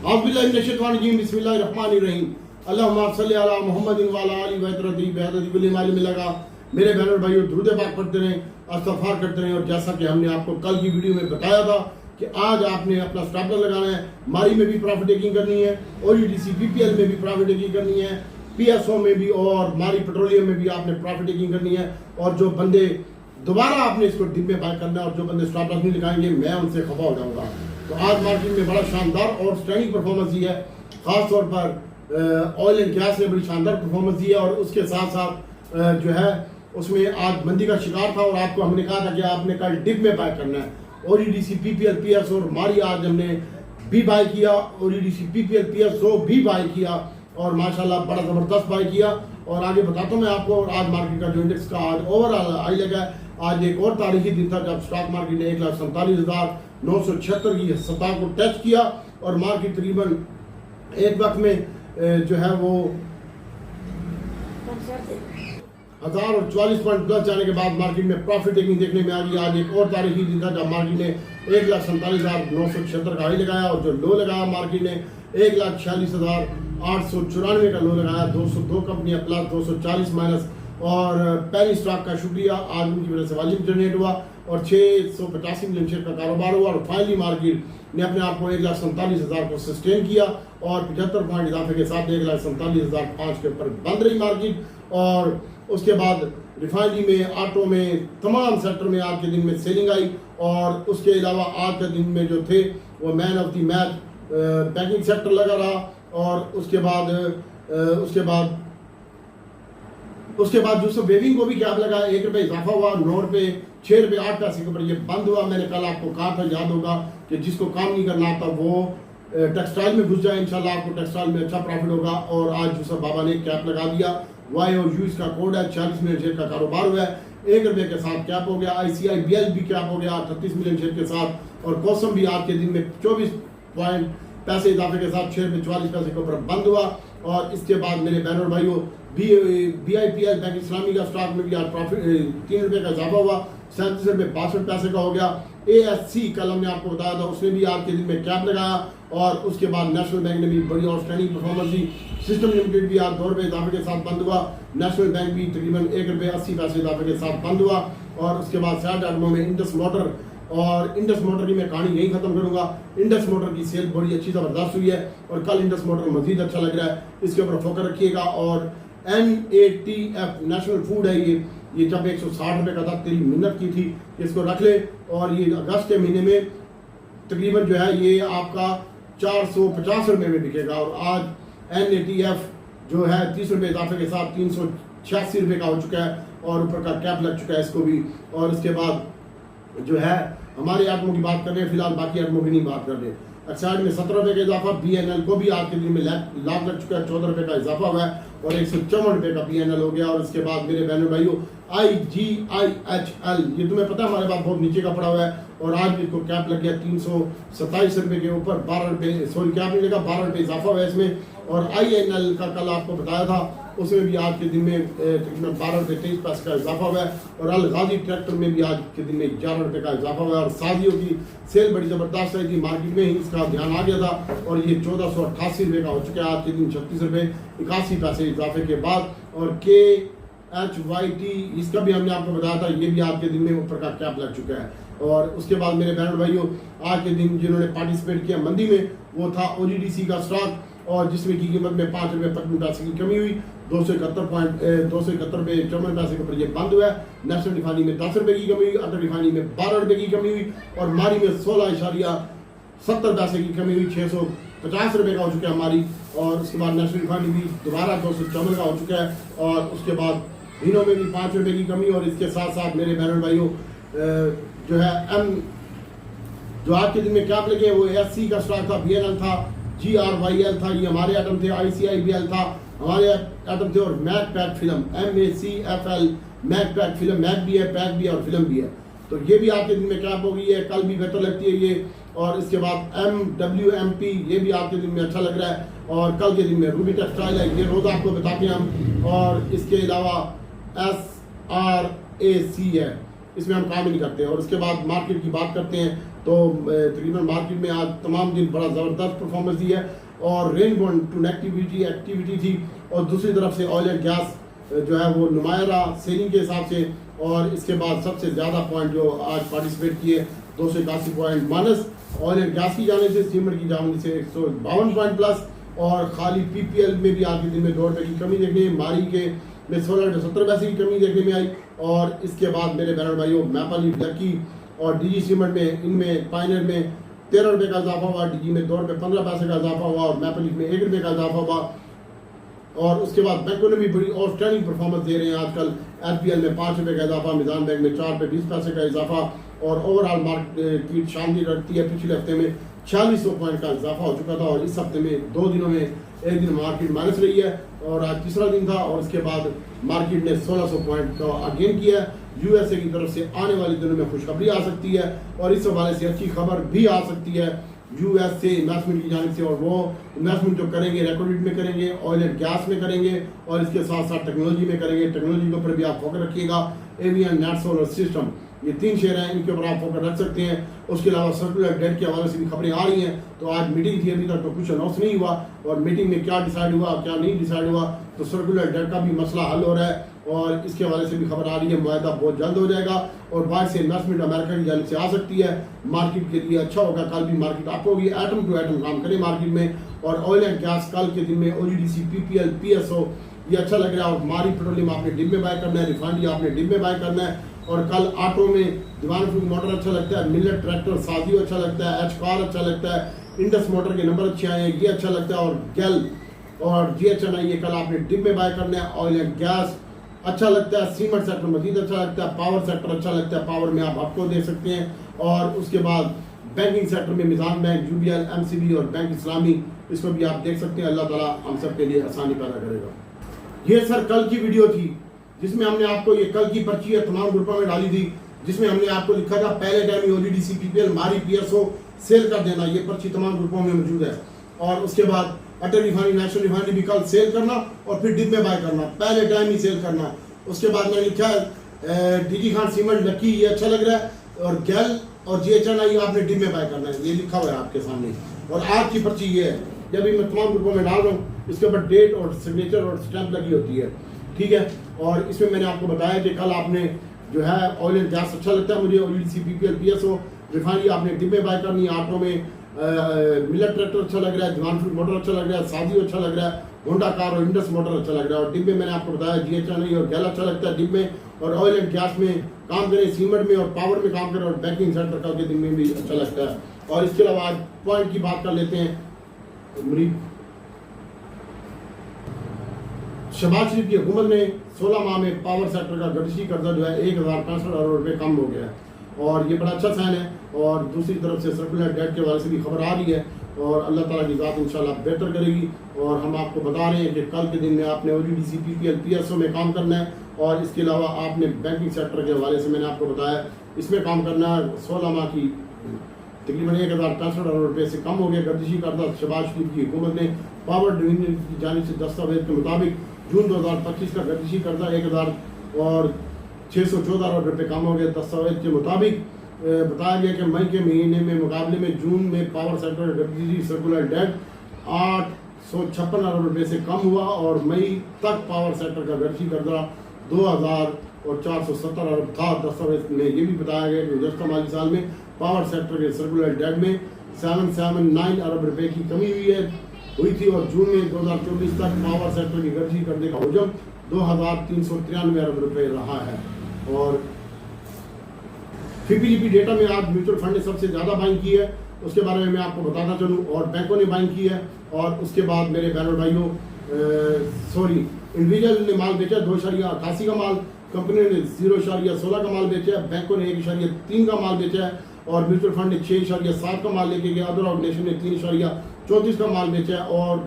आज़बिल्लाहिमिनश्शैतानिर्रजीम बिस्मिल्लाहिर्रहमानिर्रहीम अल्लाहुम्मा सल्लि अला मुहम्मदिन व अला आलिहि व अतरदी बिहददी कुल्ली माली में लगा। मेरे बहन और भाइयों, दुरूद पाक पढ़ते रहें, इस्तग़फ़ार करते रहें। और जैसा कि हमने आपको कल की वीडियो में बताया था कि आज आपने अपना स्टॉप लॉस लगाना है। मारी में भी प्रॉफिट टेकिंग करनी है, ओईडीसी बीपीएल में भी प्रॉफिट टेकिंग करनी है, पीएसओ में भी और मारी पेट्रोलियम में भी आपने प्रॉफिट टेकिंग करनी है। और जो बंदे दोबारा आपने इसको डिप में बाय करना है और जो बंदे स्टॉप लॉस नहीं लगाएंगे, मैं उनसे खफा हो जाऊंगा। तो आज मार्केट में बड़ा शानदार और स्टैंडिंग परफॉर्मेंस दी है। खास तौर पर ऑयल एंड गैस ने बड़ी शानदार परफॉर्मेंस दी है और उसके साथ साथ जो है उसमें आज मंदी का शिकार था। और आपको हमने कहा था कि आपने कल डिप में बाय करना है। ओईडीसी पीपीएल पीएस और मारी आज हमने भी बाय किया, ओईडीसी पीपीएल पीएसओ भी बाय किया और माशाल्लाह बड़ा ज़बरदस्त बाय किया। और आगे बताता हूँ मैं आपको। और आज मार्केट का जो इंडेक्स का आज ओवरऑल हाई लगा है। आज एक और तारीखी दिन था जब स्टॉक मार्केट ने 1,47,976 की सतह को टच किया और मार्केट तकरीबन एक वक्त में जो है वो 1044 पॉइंट प्लस जाने के बाद मार्केट में प्रॉफिट टेकिंग देखने में आ गई। आज एक और तारीखी दिन था जब मार्केट ने 1,47,976 का हाई लगाया और जो लो लगाया मार्केट ने 1,46,894 का लो लगाया। 202 कंपनियां प्लस, 240 माइनस। और पहली स्टॉक का शुक्रिया, आज उनकी वजह से वॉल्यूम जनरेट हुआ और 685 मिलियन शेयर का कारोबार हुआ। और फाइनली मार्केट ने अपने आप को 1,47,000 को सस्टेन किया और 75 पॉइंट इजाफे के साथ 1,47,005 के ऊपर बंद रही मार्केट। और उसके बाद रिफाइनरी में, ऑटो में, तमाम सेक्टर में आज के दिन में सेलिंग आई। और उसके अलावा आज के दिन में जो थे वो man of the match banking sector लगा रहा। और उसके बाद जो वेविंग को भी क्या लगा, 1 रुपये इजाफा हुआ, 9 रुपये 6 रुपये 8 पैसे के ऊपर ये बंद हुआ। मैंने कल आपको कहा था, याद होगा, कि जिसको काम नहीं करना आता वो टेक्सटाइल में घुस जाए, इंशाल्लाह आपको टेक्सटाइल में अच्छा प्रॉफिट होगा। और आज यूसुफ बाबा ने कैप लगा दिया, वाई और यू इसका कोड है, 40 मिलियन शेयर का कारोबार हुआ है, 1 रुपये के साथ कैप हो गया। ICIBL भी कैप हो गया 38 मिलियन शेयर के साथ। और कोसम भी आज के दिन में 24 पॉइंट पैसे इजाफे के साथ 6 रुपये 44 पैसे के ऊपर बंद हुआ। और इसके बाद मेरे बहनों और भाइयों, BIPL बैंक इस्लामी का स्टॉक में भी आज प्रॉफिट 3 रुपये का इजाफा हुआ, 37 रुपये 62 पैसे का हो गया। ASC कल हमने आपको बताया था, उसने भी आज के दिन में कैप लगाया। और उसके बाद नेशनल बैंक ने भी बड़ी आउटस्टैंडिंग परफॉर्मेंस दी। सिस्टम लिमिटेड भी आज 2 रुपये इजाफे के साथ बंद हुआ। नेशनल बैंक भी तकरीबन 1 रुपये 80 पैसे इजाफे के साथ बंद हुआ। और उसके बाद सैट आइटमों में इंडस मोटर, और इंडस मोटर की मैं कहानी यही खत्म करूंगा। इंडस मोटर की सेल बड़ी अच्छी ज़बरदस्त हुई है और कल इंडस मोटर मजीद अच्छा लग रहा है, इसके ऊपर फोकस रखिएगा। और NATF नेशनल फूड है, ये जब 160 रुपये का था, तेरी मिन्नत की थी, इसको रख ले। और ये अगस्त के महीने में तकरीबन जो है ये आपका 450 रुपये में बिकेगा। और आज NATF जो है 30 रुपये इजाफे के साथ 386 रुपये का हो चुका है और ऊपर का कैप लग चुका है इसको भी। और इसके बाद जो है हमारे आइटमों की बात कर रहे हैं, फिलहाल बाकी आइटमों की नहीं बात कर रहे। एक्साइड में 17 रुपये का इजाफा, BNL को भी आज के दिन में लाभ लग चुका है, 14 रुपये का इजाफा हुआ है और 154 रुपये का BNL हो गया। और इसके बाद मेरे बहनों भाइयों, IGIHL, ये तुम्हें पता है हमारे पास बहुत नीचे का पड़ा हुआ है और आज भी इसको कैप लग गया 327 रुपये के ऊपर, 12 रुपये, सॉरी कैप नहीं लगा, 12 रुपये इजाफा हुआ है इसमें। और INL का कल आपको बताया था, उसमें भी आज के दिन में तकरीबन 12 रुपये 23 पैसे का इजाफा हुआ है। और अल गाजी ट्रैक्टर में भी आज के दिन में 11 रुपये का इजाफा हुआ है। और साजियों की सेल बड़ी ज़बरदस्त रही थी, मार्केट में ही इसका ध्यान आ गया था और ये 1488 रुपये का हो चुका है आज के दिन, 36 रुपये 81 पैसे इजाफे के बाद। और KHYT, इसका भी हमने आपको बताया था, ये भी आज के दिन में ऊपर का कैप लग चुका है। और उसके बाद मेरे बहन भाइयों, आज के दिन जिन्होंने पार्टिसिपेट किया मंदी में, वो था OGDC का स्टॉक, और जिसमें की कीमत में 5 रुपये 55 पैसे की कमी हुई, 271 रुपये 54 पैसे के ऊपर ये बंद हुआ है। नेशनल रिफाइनरी में 10 रुपये की कमी हुई, अदर रिफाइनरी में 12 रुपये की कमी हुई और मारी में 16.70 पैसे की कमी हुई, 650 रुपये का हो चुका है हमारी। और उसके बाद नेशनल रिफाइनरी भी दोबारा 254 का हो चुका है। और उसके बाद हीनो में भी 5 रुपये की कमी। और इसके साथ साथ मेरे बहनों भाइयों जो है जो आज के दिन में कैप लगे वो ASC का स्टॉक था, BNL था, GRYL था, ये हमारे आइटम थे, ICIBL था, हमारे आइटम थे। और Mac pack film, MACFL, Mac pack film, Mac भी है, पैक भी है और फिल्म भी है, तो ये भी आज के दिन में कैप हो गई है, कल भी बेहतर लगती है ये। और इसके बाद MWMP, ये भी आज के दिन में अच्छा लग रहा है। और कल के दिन में रूबी टेक्सटाइल है, ये रोज़ आपको बताते हैं हम। और इसके अलावा SRAC है, इसमें हम काम ही नहीं करते। और उसके बाद मार्केट की बात करते हैं तो तकरीबन मार्केट में आज तमाम दिन बड़ा ज़बरदस्त परफॉर्मेंस दी है और रेंज बाउंड टू एक्टिविटी थी। और दूसरी तरफ से ऑयल एंड गैस जो है वो नुमाया रहा सेलिंग के हिसाब से। और इसके बाद सबसे ज़्यादा पॉइंट जो आज पार्टिसिपेट किए 281 point minus oil and gas की जाने से, सीमेंट की जाने से 152 पॉइंट प्लस। और खाली पीपीएल में भी आज के दिन में 2 रुपये की कमी देखने, मारी के में 16.70 पैसे की कमी देखने में आई। और इसके बाद मेरे बहन भाइयों मैपाली, लकी और डीजी सीमेंट में, इनमें पायनियर में 13 रुपये का इजाफा हुआ, डीजी में 2 रुपये 15 पैसे का इजाफा हुआ और मैपाली में 1 रुपये का इजाफा हुआ। और उसके बाद बैंकों ने भी बड़ी आउटस्टैंडिंग परफॉर्मेंस दे रहे हैं आजकल। एलपीएल में 5 रुपये का इजाफा, मिजान बैंक में 4 रुपये 20 पैसे का इजाफा और ओवरऑल मार्केट शानदार रखती है। पिछले हफ्ते में 4600 पॉइंट का इजाफा हो चुका था और इस हफ्ते में 2 दिनों में एक दिन मार्केट माइनस रही है और आज तीसरा दिन था। और उसके बाद मार्केट ने 1600 पॉइंट का गेन किया है। यूएसए की तरफ से आने वाले दिनों में खुशखबरी आ सकती है और इस हवाले से अच्छी खबर भी आ सकती है यूएस से इन्वेस्टमेंट की जानिब से। और वो इन्वेस्टमेंट जो करेंगे रेकॉर्ड में करेंगे, ऑयल एंड गैस में करेंगे और इसके साथ साथ टेक्नोलॉजी में करेंगे। टेक्नोलॉजी के ऊपर भी आप फोकस रखिएगा। एवियन, नेट सोलर सिस्टम, ये 3 शेयर हैं, इनके ऊपर आप फोकस रख सकते हैं। उसके अलावा सर्कुलर डेट के हवाले से भी खबरें आ रही हैं। तो आज मीटिंग थी, अभी तक तो कुछ अनाउंस नहीं हुआ और मीटिंग में क्या डिसाइड हुआ क्या नहीं डिसाइड हुआ, तो सर्कुलर डेट का भी मसला हल हो रहा है और इसके हवाले से भी खबर आ रही है। मुआहदा बहुत जल्द हो जाएगा और बाहर से इन्वेस्टमेंट अमेरिका की जानिब से आ सकती है। मार्केट के लिए अच्छा होगा, कल भी मार्केट अप होगी, एटम टू एटम काम करे मार्केट में। और ऑयल एंड गैस कल के दिन में ओजीडीसी, पीपीएल, पीएसओ ये अच्छा लग रहा है। और मारी पेट्रोलियम आपने डिप में बाय करना है, रिफाइनरी आपने डिप में बाय करना है। और कल ऑटो में दीवान फूड मोटर अच्छा लगता है, मिलेट ट्रैक्टर साजियो अच्छा लगता है, एच कार अच्छा लगता है, इंडस मोटर के नंबर अच्छे आए हैं, ये अच्छा लगता है। और गेल और जीएचएनआई ये कल आपने डिप में बाय करना है। ऑयल एंड गैस अच्छा लगता है, सीमेंट सेक्टर मजीद अच्छा लगता है, पावर सेक्टर अच्छा लगता है, पावर में आप आपको दे सकते हैं। और उसके बाद बैंकिंग सेक्टर में मिजान बैंक, यूबीएल, एमसीबी और बैंक इस्लामी, इसको भी आप देख सकते हैं। अल्लाह ताला हम सब के लिए आसानी पैदा करेगा। ये सर कल की वीडियो थी जिसमें हमने आपको ये कल की पर्ची है तमाम ग्रुपों में डाली थी, जिसमें हमने आपको लिखा था पहले टाइम ओजीडीसी, पीपीएल, मारी, पीएसओ सेल कर देना। ये पर्ची तमाम ग्रुपों में मौजूद है। और उसके बाद अटल रिफाइनरी, नेशनल रिफाइनरी भी कल सेल करना और फिर डिप में बाय करना, पहले टाइम ही सेल करना। उसके बाद मैंने लिखा है डीजी खान सीमेंट, लकी ये अच्छा लग रहा है और गैल और जीएचएनआई आपने डिप में बाय करना है, ये लिखा हुआ है आपके सामने। और आज की पर्ची ये है, जब भी मैं तमाम ग्रुपों में डाल रहा हूँ इसके ऊपर डेट और सिग्नेचर और स्टैंप लगी होती है, ठीक है। और इसमें मैंने आपको बताया कि कल आपने जो है ऑयल एंड गैस अच्छा लगता है मुझे, ओजीडीसी, पीपीएल, पीएसओ, रिफाइनरी आपने डिप में बाय करनी है। ऑटो में मिलेट ट्रैक्टर अच्छा लग रहा है, दीवान फूड मोटर अच्छा लग रहा है, साजियो अच्छा लग रहा है, होंडा कार और इंडस मोटर अच्छा लग रहा है। और डिप में मैंने आपको बताया जीएचएनआई और गैल अच्छा लगता है डिप में। और ऑयल एंड गैस में काम करें, सीमेंट में और पावर में काम करें और बैंकिंग सेक्टर कल के दिन में भी अच्छा लगता है। और इसके अलावा आज पॉइंट की बात कर लेते हैं। शहबाज शरीफ की हुकूमत ने 16 माह में पावर सेक्टर का गतिशील कर्जा जो है 1065 अरब रुपये कम हो गया है और ये बड़ा अच्छा साइन है। और दूसरी तरफ से सर्कुलर डेट के हवाले से भी खबर आ रही है और अल्लाह ताला की ज़ात इंशाल्लाह बेहतर करेगी। और हम आपको बता रहे हैं कि कल के दिन में आपने ओजीडीसी, पीपीएल, पीएसओ में काम करना है और इसके अलावा आपने बैंकिंग सेक्टर के हवाले से मैंने आपको बताया इसमें काम करना है। 16 माह की तकरीबन 1065 अरब रुपये से कम हो गया गतिशील कर्जा। शहबाज शरीफ की हुकूमत ने पावर डिवीजन की जानिब से दस्तावेज के मुताबिक जून 2025 का गतिशील कर्जा 1614 अरब रुपये कम हो गया। दस्तावेज के मुताबिक बताया गया कि मई के महीने में मुकाबले में जून में पावर सेक्टर का गतिशील सर्कुलर डेट 856 अरब रुपये से कम हुआ और मई तक पावर सेक्टर का गतिशील कर्जा 2470 अरब था। दस्तावेज में ये भी बताया गया कि गुज़श्ता माली साल में पावर सेक्टर के सर्कुलर डेट में 779 अरब रुपये की कमी हुई थी और जून में 2024 तक पावर सेक्टर की गतिशील करने का हजम 2393 अरब रुपये रहा है। और पीपीजीपी डेटा में आज म्यूचुअल फंड ने सबसे ज़्यादा बाइंग की है, उसके बारे में मैं आपको बताता चलूँ। और बैंकों ने बाइंग की है और उसके बाद मेरे बहनों भाइयों इंडिविजुअल ने माल बेचा 2.88 का माल, कंपनी ने 0.16 का माल बेचा है, बैंकों ने 1.3 का माल बेचा है और म्यूचुअल फंड ने 6.7 का माल लेके गया, अदर ऑर्गेनाइजेशन ने 3.34 का माल बेचा है और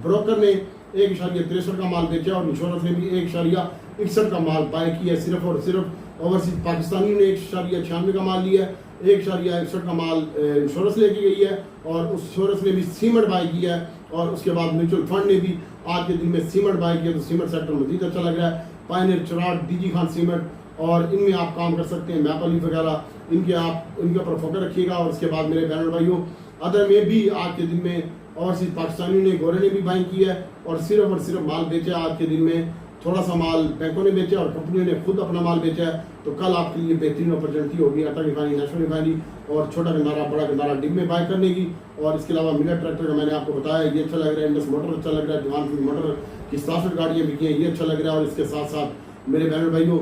ब्रोकर ने 1.63 का माल बेचा और इंश्योरेंस ने भी 1.61 का माल बाय किया। सिर्फ और सिर्फ ओवरसीज पाकिस्तानी ने 1.96 का माल लिया है, 1.61 का माल इंश्योरेंस लेके गई है और उस इंश्योरेंस ने भी सीमेंट बाय किया है। और उसके बाद म्यूचुअल फंड ने भी आज के दिन में सीमेंट बाय किया तो सीमेंट सेक्टर मजीद अच्छा लग रहा है। पायनियर, चिराग, डीजी खान सीमेंट और इनमें आप काम कर सकते हैं। मैप अलीफ वगैरह इनके ऊपर फोकस रखिएगा। और उसके बाद मेरे बहन भाइयों, अदर में भी आज के दिन में ओवरसीज पाकिस्तानियों ने, गोरे ने भी बाइंग की है और सिर्फ माल बेचा। आज के दिन में थोड़ा सा माल बैंकों ने बेचा और कंपनियों ने खुद अपना माल बेचा है। तो कल आपके लिए बेहतरीन अपॉर्चुनिटी होगी अटल रिफाइनरी, नेशनल रिफाइनरी और छोटा गंदारा बड़ा गंदारा डिग में बाय करने की। और इसके अलावा मिलर ट्रैक्टर का मैंने आपको बताया, ये अच्छा लग रहा है। इंडस मोटर अच्छा लग रहा है। जवान फील्ड मोटर की 67 गाड़ियाँ बिकी हैं, ये अच्छा लग रहा है। और इसके साथ साथ मेरे बहन भाइयों,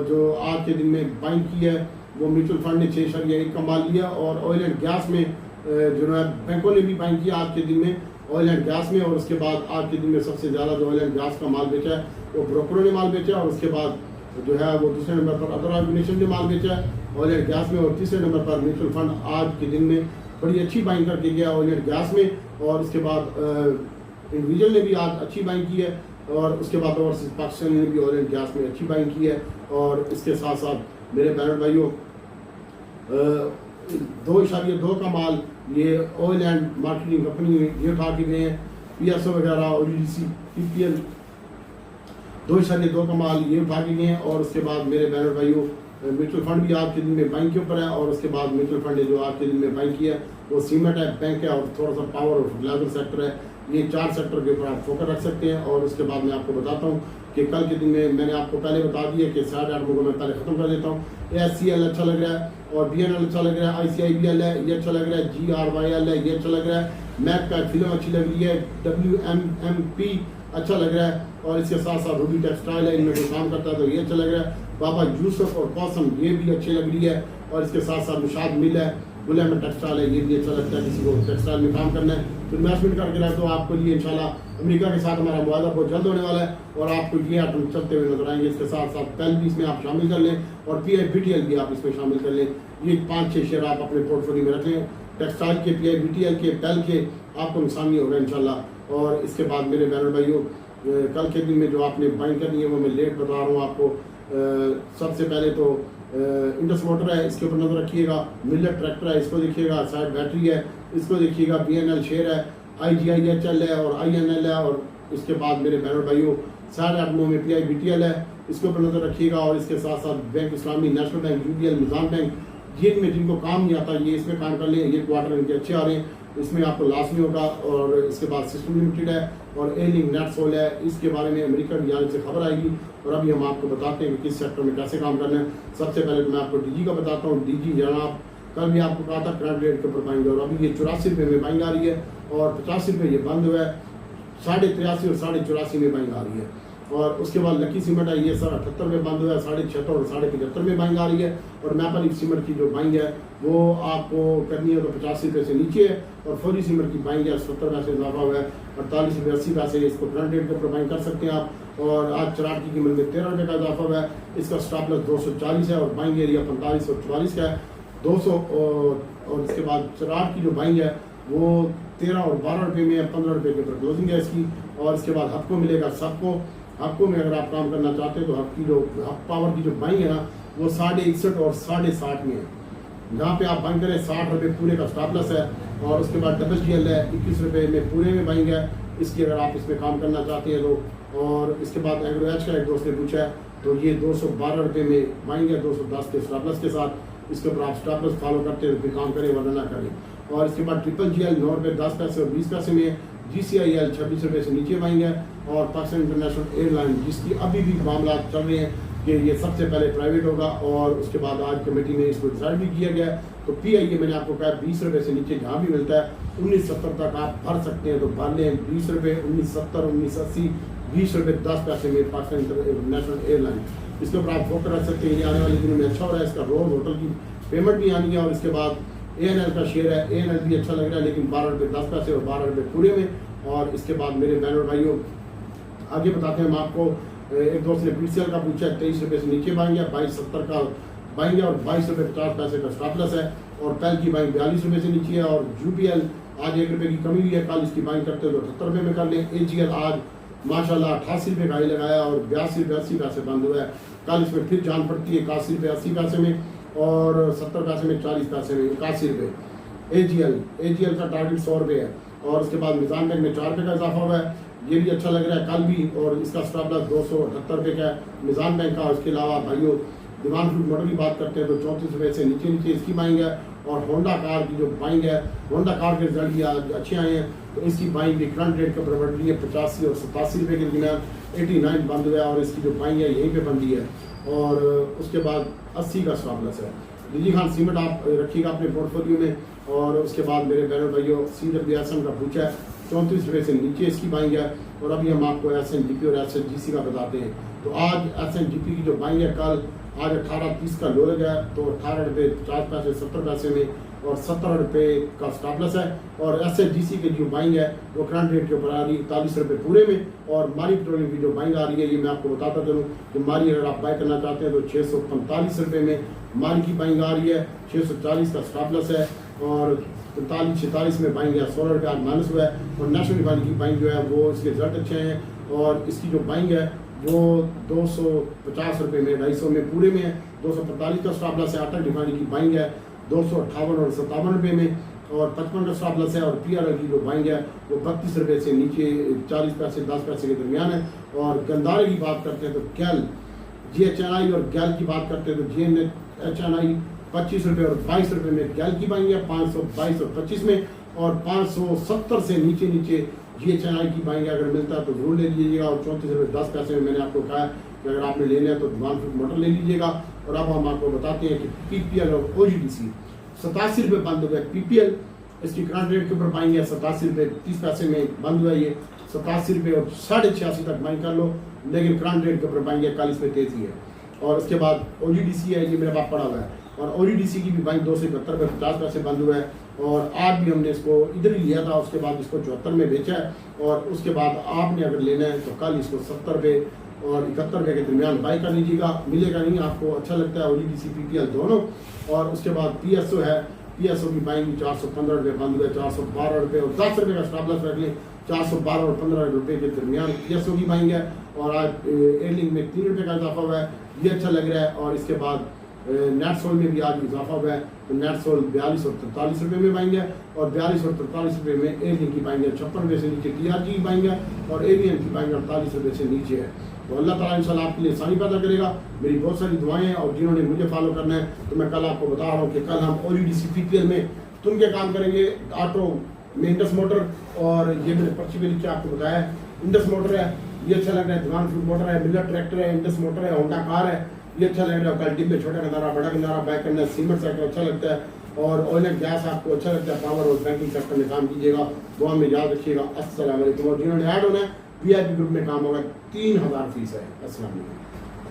जो आज के दिन में बाइंग की है वो म्यूचुअल फंड ने 6.1 का माल लिया। और ऑयल एंड गैस में जो है बैंकों ने भी बाइंग किया आज के दिन में ऑयल एंड गैस में। और उसके बाद आज के दिन में सबसे ज़्यादा जो ऑयल एंड गैस का माल बेचा है वो ब्रोकरों ने माल बेचा। और उसके बाद जो है वो दूसरे नंबर पर अदर ऑर्गेनाइजेशन ने माल बेचा है ऑयल एंड गैस में। और तीसरे नंबर पर म्यूचुअल फंड आज के दिन में बड़ी अच्छी बाइंग करके गया ऑयल एंड गैस में। और उसके बाद इंडिविजुअल ने भी आज अच्छी बाइंग की है। और उसके बाद ओवरसीज पाकिस्तान ने भी ऑयल एंड गैस में अच्छी बाइंग की है। और इसके साथ साथ मेरे बहन भाइयों, 2.2 का माल ये ऑयल एंड मार्केटिंग कंपनी ये उठा के गए हैं। PSO वगैरह और ODC PPL 2.2 का माल ये उठा के गए हैं। और उसके बाद मेरे बहन भाइयों, म्यूचुअल फंड भी आज के दिन में बैंक के ऊपर है। और उसके बाद म्यूचुअल फंड ने जो आज के दिन में बैंक किया है वो सीमेंट है, बैंक है और थोड़ा सा पावर और फर्टिलाइजर सेक्टर है। ये 4 सेक्टर के ऊपर आप फोकस रख सकते हैं। और उसके बाद मैं आपको बताता हूँ कि कल के दिन में मैंने आपको पहले बता दिया कि 8.5 को मैं पहले खत्म कर देता हूँ। ASCL अच्छा लग रहा है और BNL अच्छा लग रहा है, ICIBL है ये अच्छा लग रहा है, GRYL है ये अच्छा लग रहा है, मैक का फिल्म अच्छी लग रही है, WMMP अच्छा लग रहा है। और इसके साथ साथ रूबी टेक्सटाइल है, इनमें कोई काम करता है तो ये अच्छा लग रहा है। बाबा यूसुफ और कौसम ये भी अच्छी लग रही है। और इसके साथ साथ निशाद मिल है, गुलाम टेक्सटाइल है, ये भी अच्छा लगता है। किसी को टेक्सटाइल में काम करना है तो इन्वेस्टमेंट करके रहे तो आपको लिए इंशाल्लाह अमेरिका के साथ हमारा मुआहदा बहुत जल्द होने वाला है और आपको ये आइटम चलते हुए नजर आएंगे। इसके साथ साथ पेल भी इसमें आप शामिल कर लें और PIBTL भी आप इसमें शामिल कर लें। ये 5-6 शेयर आप अपने पोर्टफोलियो में रखें। टेक्सटाइल के, PIBTL के, पेल के आपको नुकसान नहीं होगा इंशाल्लाह। और इसके बाद मेरे बहन भाइयों, कल के दिन में जो आपने बाइंग करनी है वो मैं लेट बता रहा हूँ आपको। सबसे पहले तो इंडस मोटर है, इसके ऊपर नजर रखिएगा। मिलर ट्रैक्टर है, इसको देखिएगा। साइड बैटरी है, इसको देखिएगा। BNL शेयर है, IGIHL है और INL है। और इसके बाद मेरे बहन भाइयों, साइड आटमों में PIBTL है, इसके ऊपर नजर रखिएगा। और इसके साथ साथ बैंक इस्लामी, नेशनल बैंक, UBL, मिजान बैंक, ये में जिनको काम नहीं आता ये इसमें काम कर लें। ये क्वार्टर इनके अच्छे आ रहे हैं, इसमें आपको लॉस नहीं होगा। और इसके बाद सिस्टम लिमिटेड है और एलिंग नेटसोल है, इसके बारे में अमेरिका की जानिब से खबर आएगी और अभी हम आपको बताते हैं कि किस सेक्टर में कैसे काम करना है। सबसे पहले तो मैं आपको DG का बताता हूँ। DG जनाब कल भी आपको कहा था करंट रेट के ऊपर बाइंग और अभी ये 84 रुपये में बाइंग आ रही है और 85 रुपये ये बंद हुआ है। 83.5 और 84.5 में बाइंग आ रही है। और उसके बाद लकी सीमेंट है, ये सर 78 में बंद हुआ है, 76.5 और 75.5 में बाइंग आ रही है। और मैपल सीमेंट की जो बाइंग है वो आपको करनी है तो 85 रुपये से नीचे है। और फौरी सीमेंट की बाइंग है 70 पैसे इजाफा हुआ है, 48 रुपये 80 पैसे इसको करंट रेट के ऊपर बाइंग कर सकते हैं आप। और आज चराट की कीमत में 13 रुपये का इजाफा हुआ है, इसका स्टॉप लॉस 240 है और बाइंग एरिया 45 और 44 का है 200। और इसके बाद चराट की जो बाइंग है वो 13 और 12 रुपये में 15 रुपये के ऊपर क्लोजिंग है इसकी। और इसके बाद हफ्को मिलेगा सबको। हफ्को में अगर आप काम करना चाहते हैं तो हफ की जो हफ पावर की जो बाइंग है ना वो 61.5 और 60.5 में है। जहाँ पे आप बाइंग करें 60 रुपये पूरे का स्टॉप लॉस है। और उसके बाद WGL है 21 रुपये में पूरे में बाइंग है इसकी, अगर आप इसमें काम करना चाहते हैं तो। और इसके बाद एग्रोएच का एक दोस्त ने पूछा है तो ये 212 रुपये में बाइंग है 210 के स्टॉप लॉस के साथ। इसके ऊपर आप स्टॉप लॉस फॉलो करते हैं तो फिर काम करें वरना ना करें। और इसके बाद GGL 9 रुपये 10 पैसे और 20 पैसे में, GCIL 26 रुपये से नीचे बाइंग है। और पाकिस्तान इंटरनेशनल एयरलाइन जिसकी अभी भी मामला चल रहे हैं कि ये सबसे पहले प्राइवेट होगा और उसके बाद आज कमेटी में इसको डिसाइड भी किया गया है। तो PIA मैंने आपको कहा 20 रुपये से नीचे जहाँ भी मिलता है 1970 तक आप भर सकते हैं तो भर लें। 20 रुपये, 1970, 1980, 20 रुपये 10 पैसे में पाकिस्तान इंटरनेशनल एयरलाइन, इसके ऊपर आप फोकस रख सकते हैं। ये आने वाले दिनों में अच्छा हो रहा है, इसका रोज होटल की पेमेंट भी आनी है। और इसके बाद ANL का शेयर है, ANL भी अच्छा लग रहा है लेकिन 12 रुपये 10 पैसे और 12 रुपये पूरे में। और इसके बाद मेरे बहन और भाइयों आगे बताते हैं हम आपको। एक दोस्त ने PCL का पूछा है 23 रुपये से नीचे बाइंग है, 22.70 का बाइंग है और 22 रुपये 50 पैसे का स्टॉप लॉस है। और पेल की बाइंग 42 रुपये से नीचे है। और UPL आज 1 रुपये की कमी हुई है, कल इसकी बाइंग करते हो तो 78 रुपये में कर लें। AGL आज माशाल्लाह 88 रुपये का ही लगाया और 82 रुपये 80 पैसे बंद हुआ है। कल इसमें फिर जान पड़ती है 81 रुपये 80 पैसे में और 70 पैसे में, 40 पैसे में 81 रुपये। AGL का टारगेट 100 रुपये है और उसके बाद मिजान बैंक में 4 रुपये का इजाफा हुआ है, ये भी अच्छा लग रहा है कल भी, और इसका स्टॉप लॉस 278 रुपये का है मिजान बैंक का। उसके अलावा भाइयों दीवान फ्रूट मोटर की बात करते हैं तो 34 रुपये से नीचे नीचे इसकी बाइंग है। और होंडा कार की जो बाइंग है, होंडा कार के रिजल्ट भी आज अच्छे आए हैं, तो इसकी बाइंग भी करंट रेट के ऊपर बढ़ रही है 85 और 87 रुपये के दरमियान। 89 बंद हुआ है और इसकी जो बाइंग है यहीं पे बन रही है। और उसके बाद 80 का स्टॉप लॉस है। डीजी खान सीमेंट आप रखिएगा अपने पोर्टफोलियो में। और उसके बाद मेरे बहनों भाइयों CWSM का पूछा है 34 रुपये से नीचे इसकी बाइंग है। और अभी हम आपको SNGP और SNGC का बताते हैं। तो आज SNGP की जो बाइंग है कल आज 18.30 का लो लगा है, तो 18 रुपये 50 पैसे 70 पैसे में और 17 रुपये का स्टॉप लॉस है। और SNGC की जो बाइंग है वो करंट रेट के ऊपर आ रही है 41 रुपये पूरे में। और मारी पेट्रोलियम की जो बाइंग आ रही है ये मैं आपको बताता चलूँ कि मारी अगर आप बाय करना चाहते हैं तो 645 रुपये में मारी की बाइंग आ रही है, 640 का स्टॉप लॉस है। और 45-46 में बाइंग है 16 रुपये आज माइनस हुआ है। और नेशनल रिफाइनरी की बाइंग जो है वो इसके रिजल्ट अच्छे हैं और इसकी जो बाइंग है वो 250 रुपये में 250 में पूरे में है। 245 का स्टॉप लॉस है। अटक रिफाइनरी की बाइंग है 258 और 57 रुपये में और 55 का स्टॉप लॉस है। और PRL की जो बाइंग है वो 32 रुपये से नीचे 40 पैसे 10 पैसे के दरमियान है। और गंदारे की बात करते हैं तो गैल GHNI और गैल की बात करते हैं तो GHNI 25 रुपये और 22 रुपये में गैल की बाइंग है, 522 और 25 में। और 570 से नीचे नीचे GHNI की बाइंग अगर मिलता है तो जरूर ले लीजिएगा। और 34 रुपये 10 पैसे में मैंने आपको कहा कि अगर आपने लेना है तो दीवान फ्रूट मोटर ले लीजिएगा। और अब हम आपको बताते हैं कि PPL और OGDC 87 रुपये बंद हुआ है। PPL इसकी करंट रेट के ऊपर बाइंग है 87 रुपये 30 पैसे में बंद हुआ है, ये 87 रुपये और 86.5 तक बाइंग कर लो, लेकिन करंट रेट के ऊपर बाइंग है 41 में तेजी है। और उसके बाद OGDC है, ये मेरे पास पड़ा हुआ है और OGDC की भी बाइंग 271 रुपये 50 पैसे बंद हुआ है। और आज भी हमने इसको इधर ही लिया था, उसके बाद इसको 74 में बेचा है। और उसके बाद आपने अगर लेना है तो कल इसको 70 रुपये और 71 रुपये के दरमियान बाई कर लीजिएगा, मिलेगा नहीं आपको अच्छा लगता है OGDC PPL दोनों। और उसके बाद PSO है, PSO की बाइंग 415 रुपये बंद हुआ है, 412 रुपये और 10 रुपये का स्टॉप लॉस रख लें, 412 और 15 रुपये के दरमियान PSO की बाइंग है। और आज एयरलिंक में 3 रुपये का इजाफा हुआ है, ये अच्छा लग रहा है। और इसके बाद नेटसोल में भी आज इजाफा हुआ है, तो नेटसोल 42 और 43 रुपये में बाइंग है। और 42 और 43 रुपये में एयरलिंक की बाइंग है, 56 रुपये से नीचे TRG की बाइंग है और एवियन की बाइंग 48 रुपये से नीचे है। तो अल्लाह ताला इंशाल्लाह आपके लिए आसानी पैदा करेगा। मेरी बहुत सारी दुआएं हैं और जिन्होंने मुझे फॉलो करना है तो मैं कल आपको बता रहा हूँ कि कल हम OGDC PPL में तुम क्या काम करेंगे। ऑटो में इंडस मोटर और ये मैंने पर्ची में नीचे आपको बताया है, इंडस मोटर है, ये अच्छा लग रहा है। दीवान फ्रूट मोटर है, मिलर ट्रैक्टर है, इंडस मोटर है, होंडा कार है, ये अच्छा लग रहा है। कल डिब्बे छोटा गंदारा बड़ा गंदारा बाय करना है, सीमेंट सेक्टर अच्छा लगता है और ऑयल एंड गैस आपको अच्छा लगता है, पावर और बैंकिंग सेक्टर में काम कीजिएगा। दुआ में याद रखिएगा। अस्सलाम वालेकुम। और जिन्होंने ऐड होना है VIP ग्रुप में काम होगा 3000 फीस है। अस्सलाम वालेकुम।